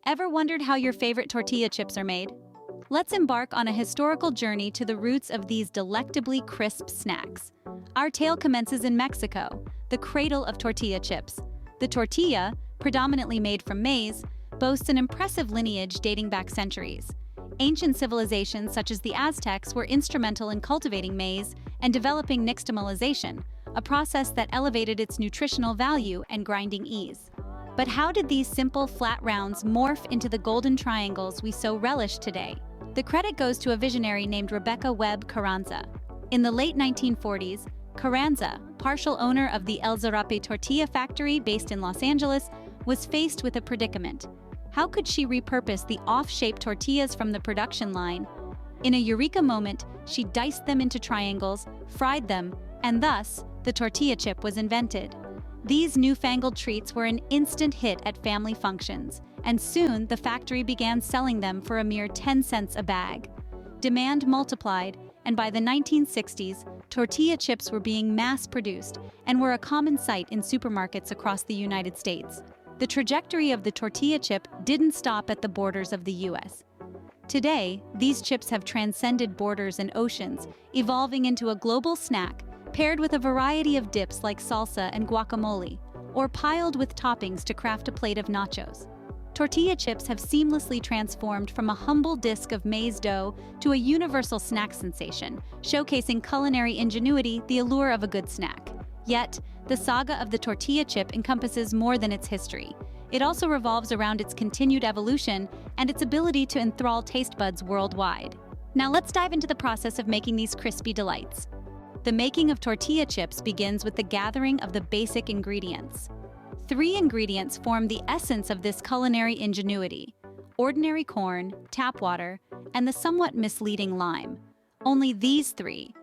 Ever wondered how your favorite tortilla chips are made? Let's embark on a historical journey to the roots of these delectably crisp snacks. Our tale commences in Mexico, the cradle of tortilla chips. The tortilla, predominantly made from maize, boasts an impressive lineage dating back centuries. Ancient civilizations such as the Aztecs were instrumental in cultivating maize and developing nixtamalization, a process that elevated its nutritional value and grinding ease. But how did these simple, flat rounds morph into the golden triangles we so relish today? The credit goes to a visionary named Rebecca Webb Carranza. In the late 1940s, Carranza, partial owner of the El Zarape tortilla factory based in Los Angeles, was faced with a predicament. How could she repurpose the off-shaped tortillas from the production line? In a eureka moment, she diced them into triangles, fried them, and thus, the tortilla chip was invented. These newfangled treats were an instant hit at family functions, and soon the factory began selling them for a mere 10 cents a bag. Demand multiplied, and by the 1960s, tortilla chips were being mass-produced and were a common sight in supermarkets across the United States. The trajectory of the tortilla chip didn't stop at the borders of the US. Today, these chips have transcended borders and oceans, evolving into a global snack paired with a variety of dips like salsa and guacamole, or piled with toppings to craft a plate of nachos. Tortilla chips have seamlessly transformed from a humble disc of maize dough to a universal snack sensation, showcasing culinary ingenuity, the allure of a good snack. Yet, the saga of the tortilla chip encompasses more than its history. It also revolves around its continued evolution and its ability to enthrall taste buds worldwide. Now let's dive into the process of making these crispy delights. The making of tortilla chips begins with the gathering of the basic ingredients. 3 ingredients form the essence of this culinary ingenuity: ordinary corn, tap water, and the somewhat misleading lime. Only these 3.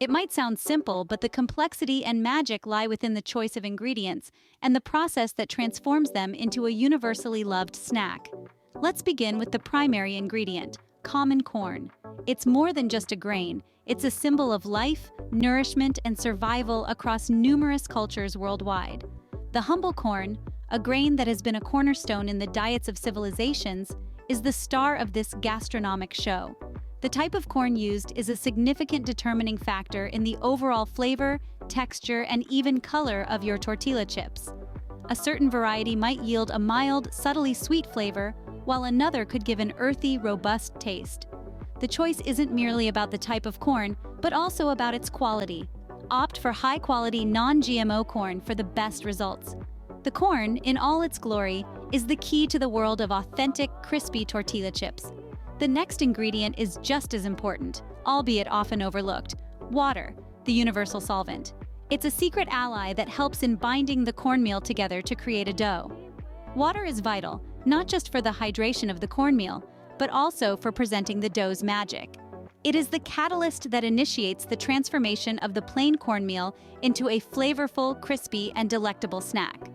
It might sound simple, but the complexity and magic lie within the choice of ingredients and the process that transforms them into a universally loved snack. Let's begin with the primary ingredient: common corn. It's more than just a grain. It's a symbol of life, nourishment, and survival across numerous cultures worldwide. The humble corn, a grain that has been a cornerstone in the diets of civilizations, is the star of this gastronomic show. The type of corn used is a significant determining factor in the overall flavor, texture, and even color of your tortilla chips. A certain variety might yield a mild, subtly sweet flavor, while another could give an earthy, robust taste. The choice isn't merely about the type of corn, but also about its quality. Opt for high-quality, non-GMO corn for the best results. The corn, in all its glory, is the key to the world of authentic, crispy tortilla chips. The next ingredient is just as important, albeit often overlooked: water, the universal solvent. It's a secret ally that helps in binding the cornmeal together to create a dough. Water is vital, not just for the hydration of the cornmeal, but also for presenting the dough's magic. It is the catalyst that initiates the transformation of the plain cornmeal into a flavorful, crispy, and delectable snack.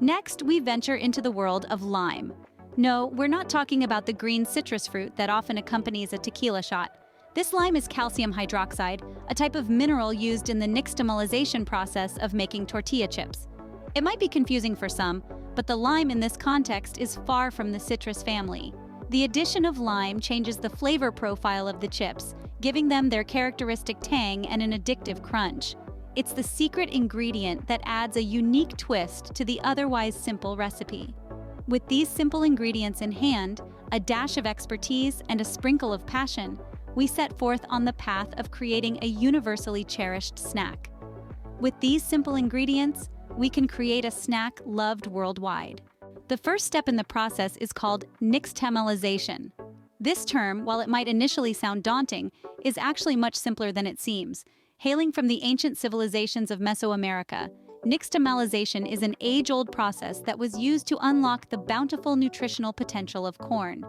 Next, we venture into the world of lime. No, we're not talking about the green citrus fruit that often accompanies a tequila shot. This lime is calcium hydroxide, a type of mineral used in the nixtamalization process of making tortilla chips. It might be confusing for some, but the lime in this context is far from the citrus family. The addition of lime changes the flavor profile of the chips, giving them their characteristic tang and an addictive crunch. It's the secret ingredient that adds a unique twist to the otherwise simple recipe. With these simple ingredients in hand, a dash of expertise, and a sprinkle of passion, we set forth on the path of creating a universally cherished snack. With these simple ingredients, we can create a snack loved worldwide. The first step in the process is called nixtamalization. This term, while it might initially sound daunting, is actually much simpler than it seems. Hailing from the ancient civilizations of Mesoamerica, nixtamalization is an age-old process that was used to unlock the bountiful nutritional potential of corn.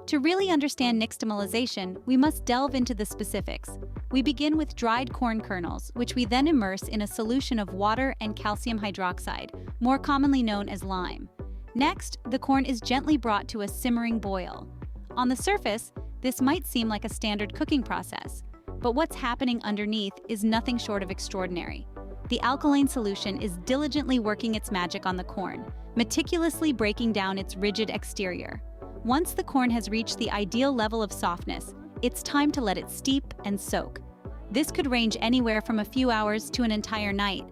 To really understand nixtamalization, we must delve into the specifics. We begin with dried corn kernels, which we then immerse in a solution of water and calcium hydroxide, more commonly known as lime. Next, the corn is gently brought to a simmering boil. On the surface, this might seem like a standard cooking process, but what's happening underneath is nothing short of extraordinary. The alkaline solution is diligently working its magic on the corn, meticulously breaking down its rigid exterior. Once the corn has reached the ideal level of softness, it's time to let it steep and soak. This could range anywhere from a few hours to an entire night.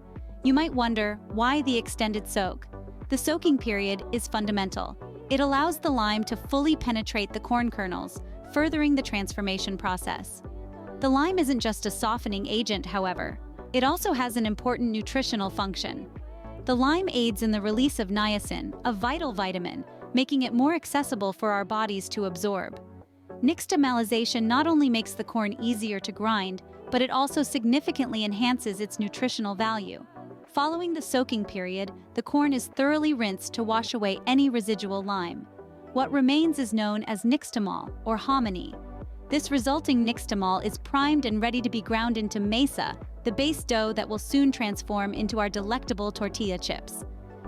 You might wonder, why the extended soak? The soaking period is fundamental. It allows the lime to fully penetrate the corn kernels, furthering the transformation process. The lime isn't just a softening agent, however. It also has an important nutritional function. The lime aids in the release of niacin, a vital vitamin, making it more accessible for our bodies to absorb. Nixtamalization not only makes the corn easier to grind, but it also significantly enhances its nutritional value. Following the soaking period, the corn is thoroughly rinsed to wash away any residual lime. What remains is known as nixtamal, or hominy. This resulting nixtamal is primed and ready to be ground into masa, the base dough that will soon transform into our delectable tortilla chips.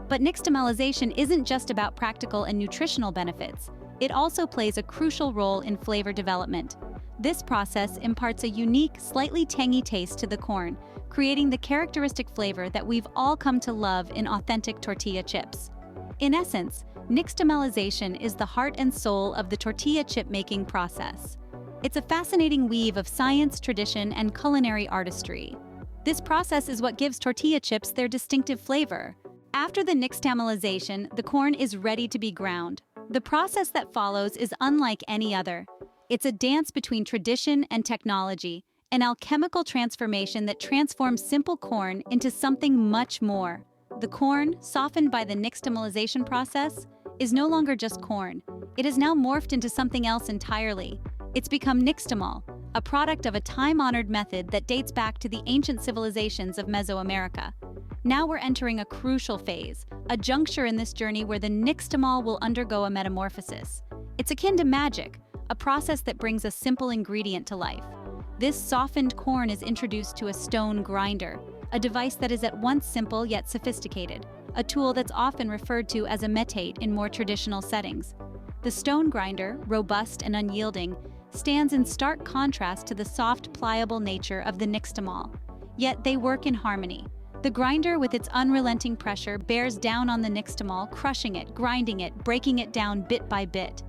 But nixtamalization isn't just about practical and nutritional benefits. It also plays a crucial role in flavor development. This process imparts a unique, slightly tangy taste to the corn, creating the characteristic flavor that we've all come to love in authentic tortilla chips. In essence, nixtamalization is the heart and soul of the tortilla chip making process. It's a fascinating weave of science, tradition, and culinary artistry. This process is what gives tortilla chips their distinctive flavor. After the nixtamalization, the corn is ready to be ground. The process that follows is unlike any other. It's a dance between tradition and technology, an alchemical transformation that transforms simple corn into something much more. The corn, softened by the nixtamalization process, is no longer just corn. It is now morphed into something else entirely. It's become nixtamal, a product of a time-honored method that dates back to the ancient civilizations of Mesoamerica. Now we're entering a crucial phase, a juncture in this journey where the nixtamal will undergo a metamorphosis. It's akin to magic, a process that brings a simple ingredient to life. This softened corn is introduced to a stone grinder, a device that is at once simple yet sophisticated, a tool that's often referred to as a metate in more traditional settings. The stone grinder, robust and unyielding, stands in stark contrast to the soft, pliable nature of the nixtamal. Yet they work in harmony. The grinder, with its unrelenting pressure, bears down on the nixtamal, crushing it, grinding it, breaking it down bit by bit.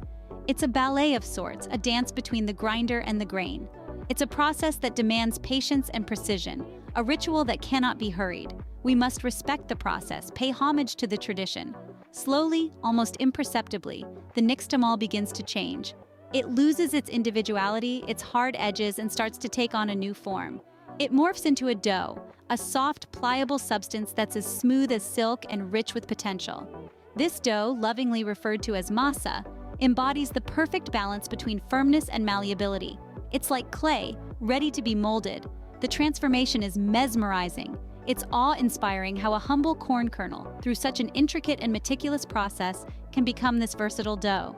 It's a ballet of sorts, a dance between the grinder and the grain. It's a process that demands patience and precision, a ritual that cannot be hurried. We must respect the process, pay homage to the tradition. Slowly, almost imperceptibly, the nixtamal begins to change. It loses its individuality, its hard edges, and starts to take on a new form. It morphs into a dough, a soft, pliable substance that's as smooth as silk and rich with potential. This dough, lovingly referred to as masa, embodies the perfect balance between firmness and malleability. It's like clay, ready to be molded. The transformation is mesmerizing. It's awe-inspiring how a humble corn kernel, through such an intricate and meticulous process, can become this versatile dough.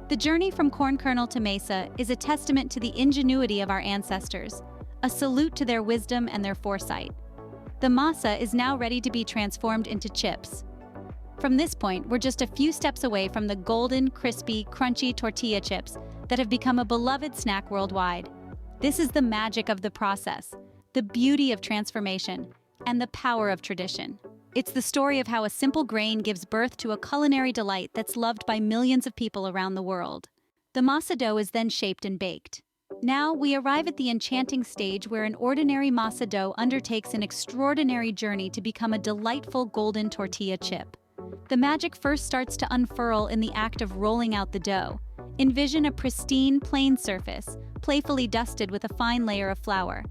The journey from corn kernel to masa is a testament to the ingenuity of our ancestors, a salute to their wisdom and their foresight. The masa is now ready to be transformed into chips. From this point, we're just a few steps away from the golden, crispy, crunchy tortilla chips that have become a beloved snack worldwide. This is the magic of the process, the beauty of transformation, and the power of tradition. It's the story of how a simple grain gives birth to a culinary delight that's loved by millions of people around the world. The masa dough is then shaped and baked. Now we arrive at the enchanting stage where an ordinary masa dough undertakes an extraordinary journey to become a delightful golden tortilla chip. The magic first starts to unfurl in the act of rolling out the dough. Envision a pristine, plain surface, playfully dusted with a fine layer of flour.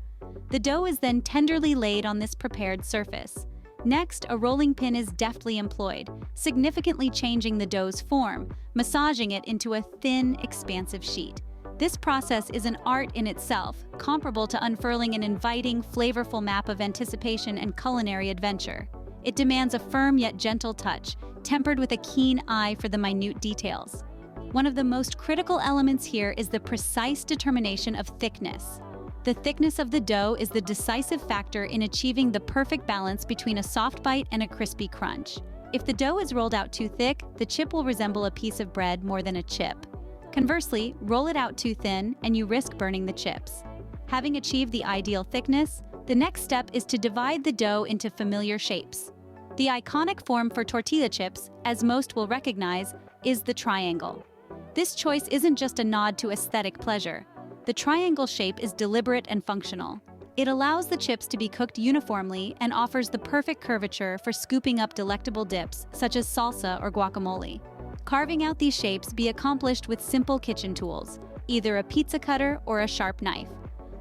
The dough is then tenderly laid on this prepared surface. Next, a rolling pin is deftly employed, significantly changing the dough's form, massaging it into a thin, expansive sheet. This process is an art in itself, comparable to unfurling an inviting, flavorful map of anticipation and culinary adventure. It demands a firm yet gentle touch, tempered with a keen eye for the minute details. One of the most critical elements here is the precise determination of thickness. The thickness of the dough is the decisive factor in achieving the perfect balance between a soft bite and a crispy crunch. If the dough is rolled out too thick, the chip will resemble a piece of bread more than a chip. Conversely, roll it out too thin and you risk burning the chips. Having achieved the ideal thickness, the next step is to divide the dough into familiar shapes. The iconic form for tortilla chips, as most will recognize, is the triangle. This choice isn't just a nod to aesthetic pleasure. The triangle shape is deliberate and functional. It allows the chips to be cooked uniformly and offers the perfect curvature for scooping up delectable dips, such as salsa or guacamole. Carving out these shapes be accomplished with simple kitchen tools, either a pizza cutter or a sharp knife.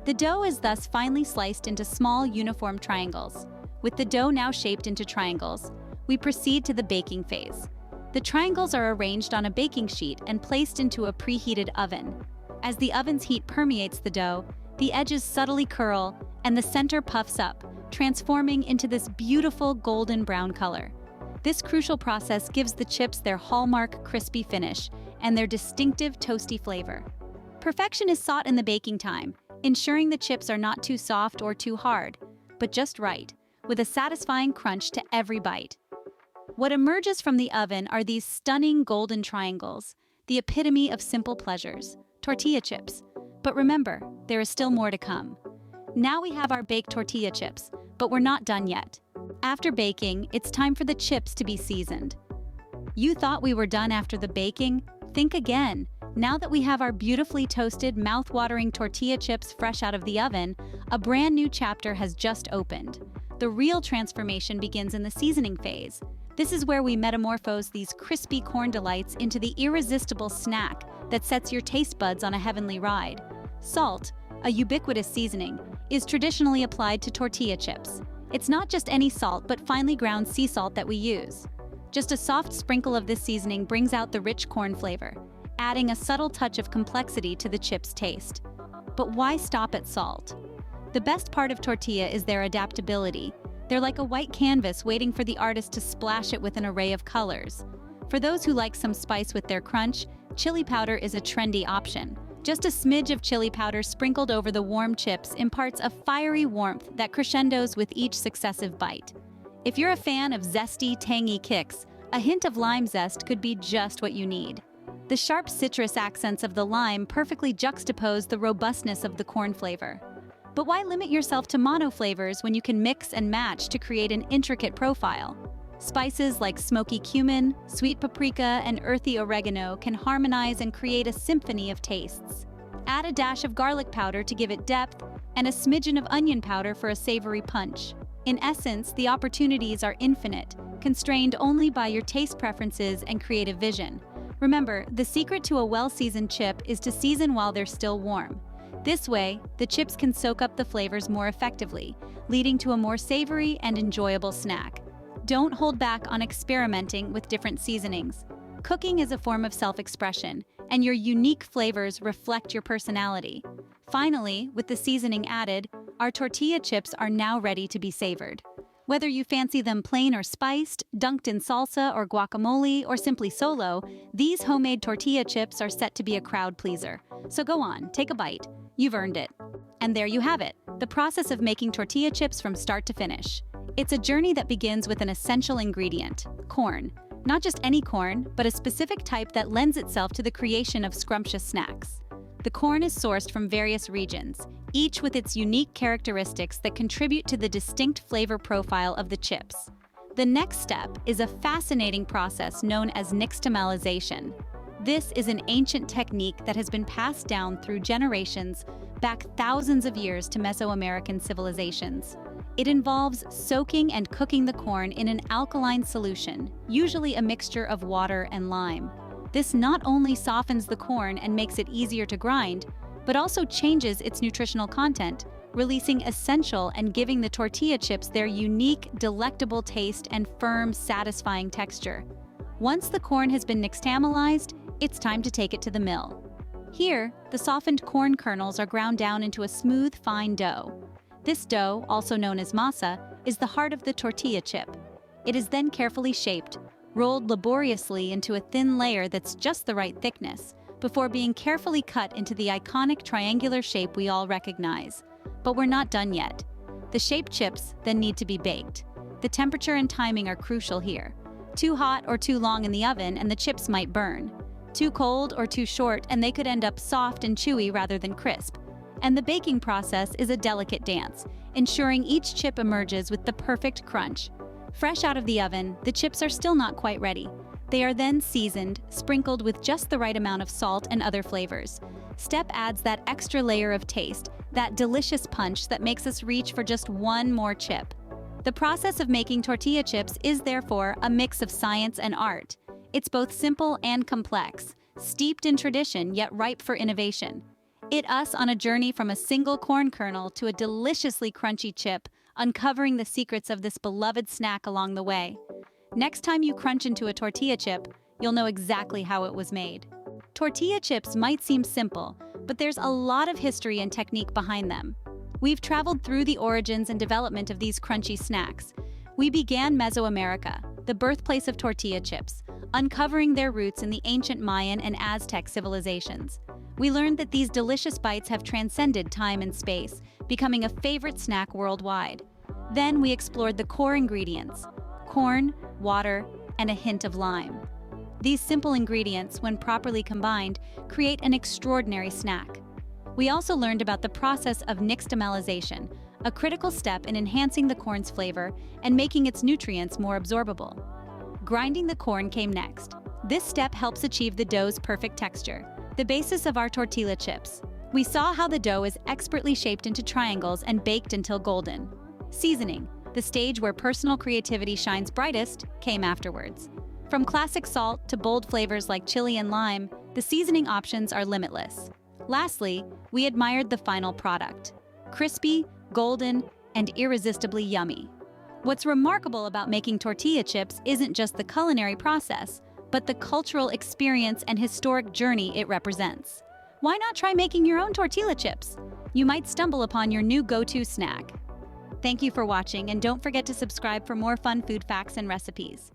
The dough is thus finely sliced into small, uniform triangles. With the dough now shaped into triangles, we proceed to the baking phase. The triangles are arranged on a baking sheet and placed into a preheated oven. As the oven's heat permeates the dough, the edges subtly curl and the center puffs up, transforming into this beautiful golden brown color. This crucial process gives the chips their hallmark crispy finish and their distinctive toasty flavor. Perfection is sought in the baking time, ensuring the chips are not too soft or too hard, but just right, with a satisfying crunch to every bite. What emerges from the oven are these stunning golden triangles, the epitome of simple pleasures, tortilla chips. But remember, there is still more to come. Now we have our baked tortilla chips, but we're not done yet. After baking, it's time for the chips to be seasoned. You thought we were done after the baking? Think again. Now that we have our beautifully toasted, mouth-watering tortilla chips fresh out of the oven, a brand new chapter has just opened. The real transformation begins in the seasoning phase. This is where we metamorphose these crispy corn delights into the irresistible snack that sets your taste buds on a heavenly ride. Salt, a ubiquitous seasoning, is traditionally applied to tortilla chips. It's not just any salt, but finely ground sea salt that we use. Just a soft sprinkle of this seasoning brings out the rich corn flavor, adding a subtle touch of complexity to the chip's taste. But why stop at salt? The best part of tortilla is their adaptability. They're like a white canvas waiting for the artist to splash it with an array of colors. For those who like some spice with their crunch, chili powder is a trendy option. Just a smidge of chili powder sprinkled over the warm chips imparts a fiery warmth that crescendos with each successive bite. If you're a fan of zesty, tangy kicks, a hint of lime zest could be just what you need. The sharp citrus accents of the lime perfectly juxtapose the robustness of the corn flavor. But why limit yourself to mono flavors when you can mix and match to create an intricate profile? Spices like smoky cumin, sweet paprika, and earthy oregano can harmonize and create a symphony of tastes. Add a dash of garlic powder to give it depth, and a smidgen of onion powder for a savory punch. In essence, the opportunities are infinite, constrained only by your taste preferences and creative vision. Remember, the secret to a well-seasoned chip is to season while they're still warm. This way, the chips can soak up the flavors more effectively, leading to a more savory and enjoyable snack. Don't hold back on experimenting with different seasonings. Cooking is a form of self-expression, and your unique flavors reflect your personality. Finally, with the seasoning added, our tortilla chips are now ready to be savored. Whether you fancy them plain or spiced, dunked in salsa or guacamole, or simply solo, these homemade tortilla chips are set to be a crowd pleaser. So go on, take a bite. You've earned it. And there you have it, the process of making tortilla chips from start to finish. It's a journey that begins with an essential ingredient, corn. Not just any corn, but a specific type that lends itself to the creation of scrumptious snacks. The corn is sourced from various regions, each with its unique characteristics that contribute to the distinct flavor profile of the chips. The next step is a fascinating process known as nixtamalization. This is an ancient technique that has been passed down through generations, back thousands of years to Mesoamerican civilizations. It involves soaking and cooking the corn in an alkaline solution, usually a mixture of water and lime. This not only softens the corn and makes it easier to grind, but also changes its nutritional content, releasing essential and giving the tortilla chips their unique, delectable taste and firm, satisfying texture. Once the corn has been nixtamalized, it's time to take it to the mill. Here, the softened corn kernels are ground down into a smooth, fine dough. This dough, also known as masa, is the heart of the tortilla chip. It is then carefully shaped, rolled laboriously into a thin layer that's just the right thickness, before being carefully cut into the iconic triangular shape we all recognize. But we're not done yet. The shaped chips then need to be baked. The temperature and timing are crucial here. Too hot or too long in the oven and the chips might burn. Too cold or too short and they could end up soft and chewy rather than crisp. And the baking process is a delicate dance, ensuring each chip emerges with the perfect crunch. Fresh out of the oven, the chips are still not quite ready. They are then seasoned, sprinkled with just the right amount of salt and other flavors. Step adds that extra layer of taste, that delicious punch that makes us reach for just one more chip. The process of making tortilla chips is therefore a mix of science and art. It's both simple and complex, steeped in tradition yet ripe for innovation. It us on a journey from a single corn kernel to a deliciously crunchy chip, uncovering the secrets of this beloved snack along the way. Next time you crunch into a tortilla chip, you'll know exactly how it was made. Tortilla chips might seem simple, but there's a lot of history and technique behind them. We've traveled through the origins and development of these crunchy snacks. We began Mesoamerica, the birthplace of tortilla chips, uncovering their roots in the ancient Mayan and Aztec civilizations. We learned that these delicious bites have transcended time and space, becoming a favorite snack worldwide. Then we explored the core ingredients: corn, water, and a hint of lime. These simple ingredients, when properly combined, create an extraordinary snack. We also learned about the process of nixtamalization, a critical step in enhancing the corn's flavor and making its nutrients more absorbable. Grinding the corn came next. This step helps achieve the dough's perfect texture, the basis of our tortilla chips. We saw how the dough is expertly shaped into triangles and baked until golden. Seasoning, the stage where personal creativity shines brightest, came afterwards. From classic salt to bold flavors like chili and lime, the seasoning options are limitless. Lastly, we admired the final product: crispy, golden, and irresistibly yummy. What's remarkable about making tortilla chips isn't just the culinary process, but the cultural experience and historic journey it represents. Why not try making your own tortilla chips? You might stumble upon your new go-to snack. Thank you for watching, and don't forget to subscribe for more fun food facts and recipes.